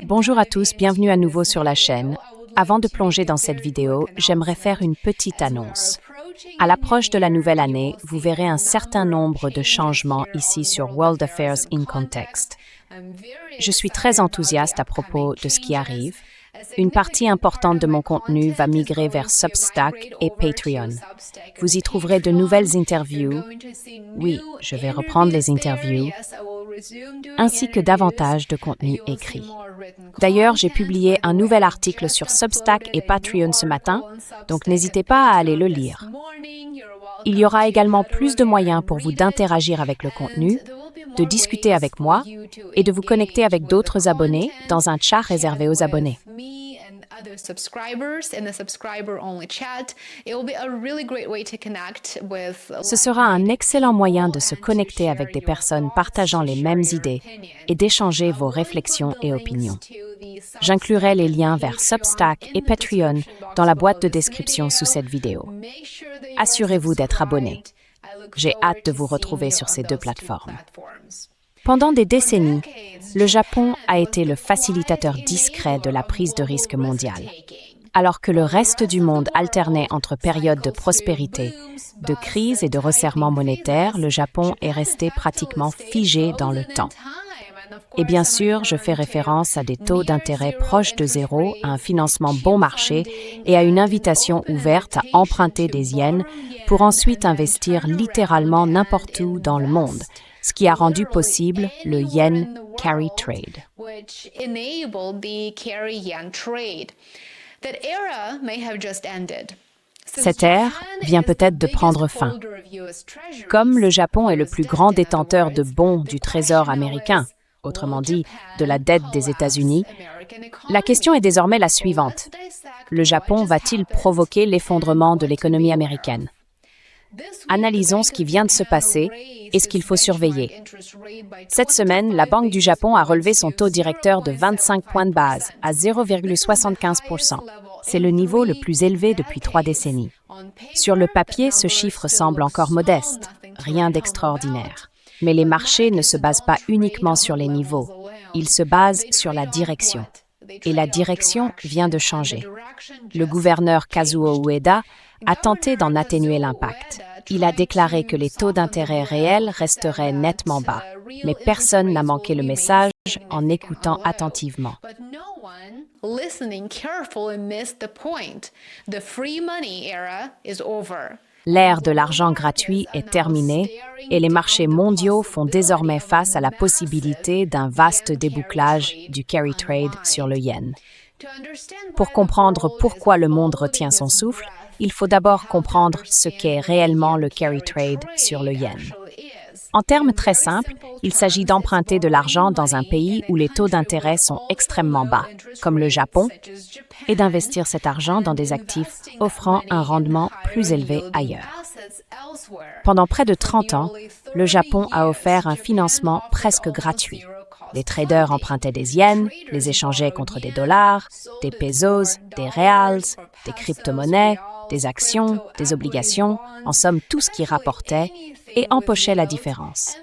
Bonjour à tous, bienvenue à nouveau sur la chaîne. Avant de plonger dans cette vidéo, j'aimerais faire une petite annonce. À l'approche de la nouvelle année, vous verrez un certain nombre de changements ici sur World Affairs in Context. Je suis très enthousiaste à propos de ce qui arrive. Une partie importante de mon contenu va migrer vers Substack et Patreon. Vous y trouverez de nouvelles interviews. Oui, je vais reprendre les interviews, ainsi que davantage de contenu écrit. D'ailleurs, j'ai publié un nouvel article sur Substack et Patreon ce matin, donc n'hésitez pas à aller le lire. Il y aura également plus de moyens pour vous d'interagir avec le contenu, de discuter avec moi et de vous connecter avec d'autres abonnés dans un chat réservé aux abonnés. Ce sera un excellent moyen de se connecter avec des personnes partageant les mêmes idées et d'échanger vos réflexions et opinions. J'inclurai les liens vers Substack et Patreon dans la boîte de description sous cette vidéo. Assurez-vous d'être abonné. J'ai hâte de vous retrouver sur ces deux plateformes. Pendant des décennies, le Japon a été le facilitateur discret de la prise de risque mondiale. Alors que le reste du monde alternait entre périodes de prospérité, de crise et de resserrement monétaire, le Japon est resté pratiquement figé dans le temps. Et bien sûr, je fais référence à des taux d'intérêt proches de zéro, à un financement bon marché et à une invitation ouverte à emprunter des yens pour ensuite investir littéralement n'importe où dans le monde, ce qui a rendu possible le yen carry trade. Cette ère vient peut-être de prendre fin. Comme le Japon est le plus grand détenteur de bons du Trésor américain, autrement dit, de la dette des États-Unis, la question est désormais la suivante. Le Japon va-t-il provoquer l'effondrement de l'économie américaine? Analysons ce qui vient de se passer et ce qu'il faut surveiller. Cette semaine, la Banque du Japon a relevé son taux directeur de 25 points de base à 0,75%. C'est le niveau le plus élevé depuis 3 décennies. Sur le papier, ce chiffre semble encore modeste, rien d'extraordinaire. Mais les marchés ne se basent pas uniquement sur les niveaux, ils se basent sur la direction. Et la direction vient de changer. Le gouverneur Kazuo Ueda a tenté d'en atténuer l'impact. Il a déclaré que les taux d'intérêt réels resteraient nettement bas, mais personne n'a manqué le message en écoutant attentivement. L'ère de l'argent gratuit est terminée et les marchés mondiaux font désormais face à la possibilité d'un vaste débouclage du carry trade sur le yen. Pour comprendre pourquoi le monde retient son souffle, il faut d'abord comprendre ce qu'est réellement le carry trade sur le yen. En termes très simples, il s'agit d'emprunter de l'argent dans un pays où les taux d'intérêt sont extrêmement bas, comme le Japon, et d'investir cet argent dans des actifs offrant un rendement plus élevé ailleurs. Pendant près de 30 ans, le Japon a offert un financement presque gratuit. Les traders empruntaient des yens, les échangeaient contre des dollars, des pesos, des reals, des crypto-monnaies, des actions, des obligations, en somme tout ce qui rapportait, et empochait la différence.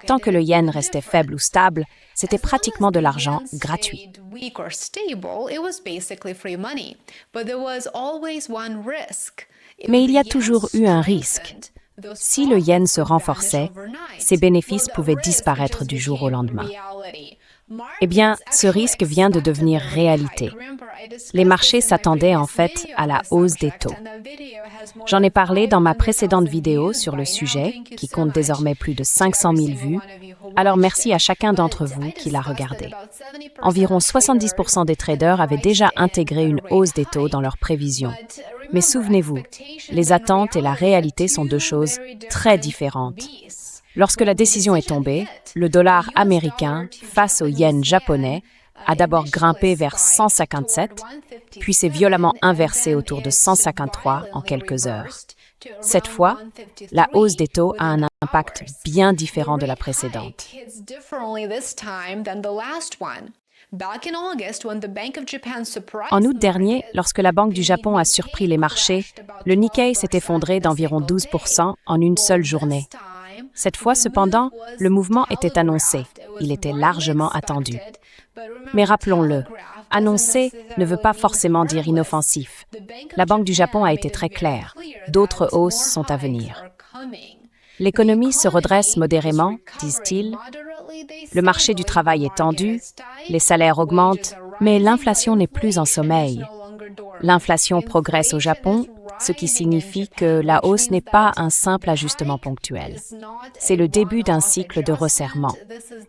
Tant que le yen restait faible ou stable, c'était pratiquement de l'argent gratuit. Mais il y a toujours eu un risque. Si le yen se renforçait, ses bénéfices pouvaient disparaître du jour au lendemain. Eh bien, ce risque vient de devenir réalité. Les marchés s'attendaient en fait à la hausse des taux. J'en ai parlé dans ma précédente vidéo sur le sujet, qui compte désormais plus de 500 000 vues, alors merci à chacun d'entre vous qui l'a regardé. Environ 70% des traders avaient déjà intégré une hausse des taux dans leurs prévisions. Mais souvenez-vous, les attentes et la réalité sont deux choses très différentes. Lorsque la décision est tombée, le dollar américain, face au yen japonais, a d'abord grimpé vers 157, puis s'est violemment inversé autour de 153 en quelques heures. Cette fois, la hausse des taux a un impact bien différent de la précédente. En août dernier, lorsque la Banque du Japon a surpris les marchés, le Nikkei s'est effondré d'environ 12% en une seule journée. Cette fois, cependant, le mouvement était annoncé. Il était largement attendu. Mais rappelons-le, annoncer ne veut pas forcément dire inoffensif. La Banque du Japon a été très claire. D'autres hausses sont à venir. L'économie se redresse modérément, disent-ils. Le marché du travail est tendu, les salaires augmentent, mais l'inflation n'est plus en sommeil. L'inflation progresse au Japon, ce qui signifie que la hausse n'est pas un simple ajustement ponctuel. C'est le début d'un cycle de resserrement.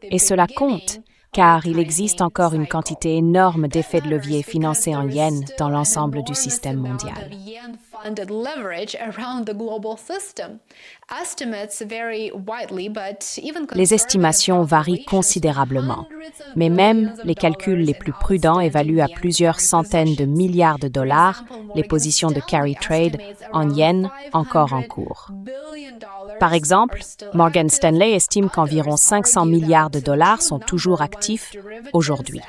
Et cela compte, car il existe encore une quantité énorme d'effets de levier financés en yens dans l'ensemble du système mondial. Les estimations varient considérablement, mais même les calculs les plus prudents évaluent à plusieurs centaines de milliards de dollars les positions de carry trade en yens encore en cours. Par exemple, Morgan Stanley estime qu'environ 500 milliards de dollars sont toujours actifs aujourd'hui.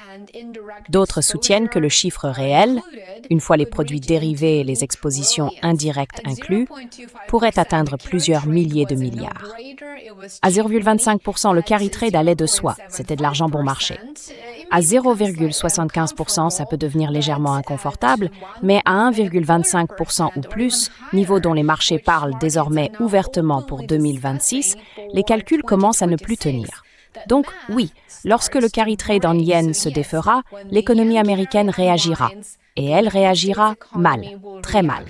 D'autres soutiennent que le chiffre réel, une fois les produits dérivés et les expositions indirectes inclus, pourrait atteindre plusieurs milliers de milliards. À 0,25%, le carry trade allait de soi, c'était de l'argent bon marché. À 0,75%, ça peut devenir légèrement inconfortable, mais à 1,25% ou plus, niveau dont les marchés parlent désormais ouvertement pour 2026, les calculs commencent à ne plus tenir. Donc oui, lorsque le carry trade en yens se défera, l'économie américaine réagira. Et elle réagira mal, très mal.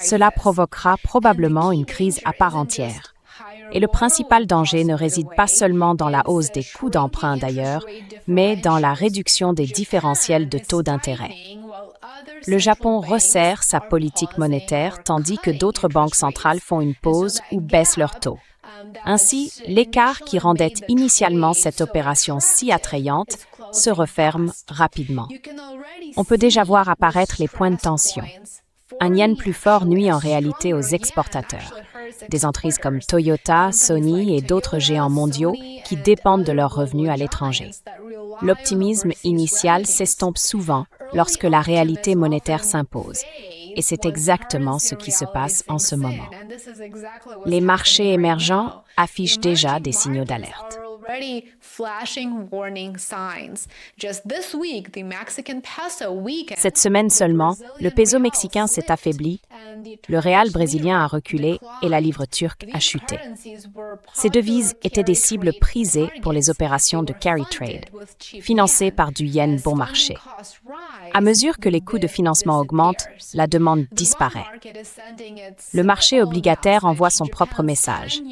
Cela provoquera probablement une crise à part entière. Et le principal danger ne réside pas seulement dans la hausse des coûts d'emprunt d'ailleurs, mais dans la réduction des différentiels de taux d'intérêt. Le Japon resserre sa politique monétaire tandis que d'autres banques centrales font une pause ou baissent leurs taux. Ainsi, l'écart qui rendait initialement cette opération si attrayante se referme rapidement. On peut déjà voir apparaître les points de tension. Un yen plus fort nuit en réalité aux exportateurs. Des entreprises comme Toyota, Sony et d'autres géants mondiaux qui dépendent de leurs revenus à l'étranger. L'optimisme initial s'estompe souvent lorsque la réalité monétaire s'impose. Et c'est exactement ce qui se passe en ce moment. Les marchés émergents affichent déjà des signaux d'alerte. Cette semaine seulement, le peso mexicain s'est affaibli, le réal brésilien a reculé et la livre turque a chuté. Ces devises étaient des cibles prisées pour les opérations de carry trade, financées par du yen bon marché. À mesure que les coûts de financement augmentent, la demande disparaît. Le marché obligataire envoie son propre message.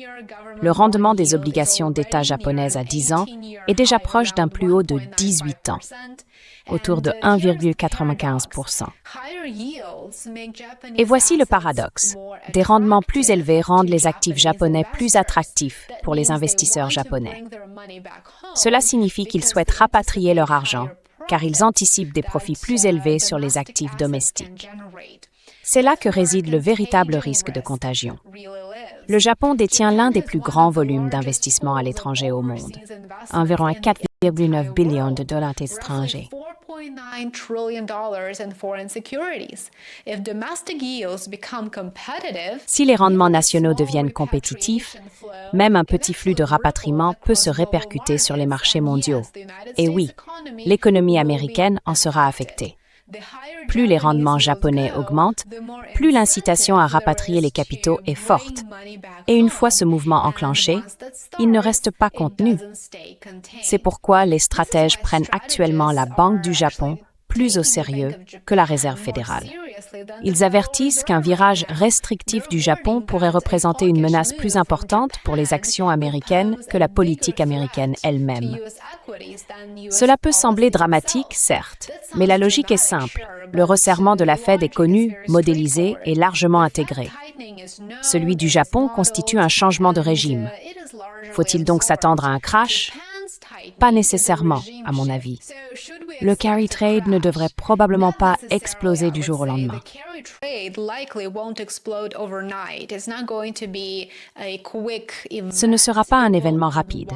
Le rendement des obligations d'État japonaises à 10 ans est déjà proche d'un plus haut de 18 ans, autour de 1,95%. Et voici le paradoxe. Des rendements plus élevés rendent les actifs japonais plus attractifs pour les investisseurs japonais. Cela signifie qu'ils souhaitent rapatrier leur argent, car ils anticipent des profits plus élevés sur les actifs domestiques. C'est là que réside le véritable risque de contagion. Le Japon détient l'un des plus grands volumes d'investissement à l'étranger au monde, environ 4,9 billions de dollars étrangers. Si les rendements nationaux deviennent compétitifs, même un petit flux de rapatriement peut se répercuter sur les marchés mondiaux. Et oui, l'économie américaine en sera affectée. Plus les rendements japonais augmentent, plus l'incitation à rapatrier les capitaux est forte. Et une fois ce mouvement enclenché, il ne reste pas contenu. C'est pourquoi les stratèges prennent actuellement la Banque du Japon plus au sérieux que la Réserve fédérale. Ils avertissent qu'un virage restrictif du Japon pourrait représenter une menace plus importante pour les actions américaines que la politique américaine elle-même. Cela peut sembler dramatique, certes, mais la logique est simple. Le resserrement de la Fed est connu, modélisé et largement intégré. Celui du Japon constitue un changement de régime. Faut-il donc s'attendre à un crash? Pas nécessairement, à mon avis. Le carry trade ne devrait probablement pas exploser du jour au lendemain. Ce ne sera pas un événement rapide.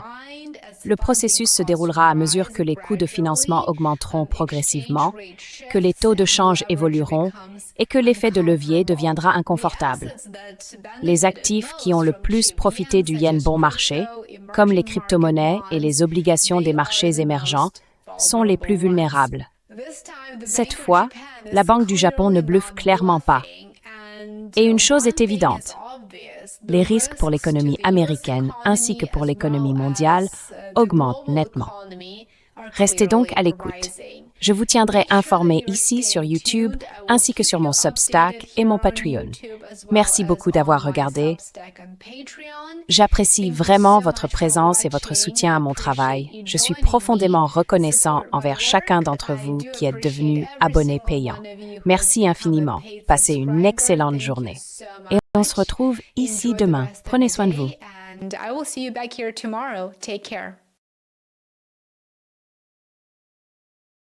Le processus se déroulera à mesure que les coûts de financement augmenteront progressivement, que les taux de change évolueront et que l'effet de levier deviendra inconfortable. Les actifs qui ont le plus profité du yen bon marché, comme les crypto-monnaies et les obligations des marchés émergents, sont les plus vulnérables. Cette fois, la Banque du Japon ne bluffe clairement pas. Et une chose est évidente. Les risques pour l'économie américaine ainsi que pour l'économie mondiale augmentent nettement. Restez donc à l'écoute. Je vous tiendrai informé ici sur YouTube ainsi que sur mon Substack et mon Patreon. Merci beaucoup d'avoir regardé. J'apprécie vraiment votre présence et votre soutien à mon travail. Je suis profondément reconnaissant envers chacun d'entre vous qui êtes devenu abonné payant. Merci infiniment. Passez une excellente journée. Et on se retrouve ici demain. Prenez soin de vous. And I will see you back here tomorrow. Take care.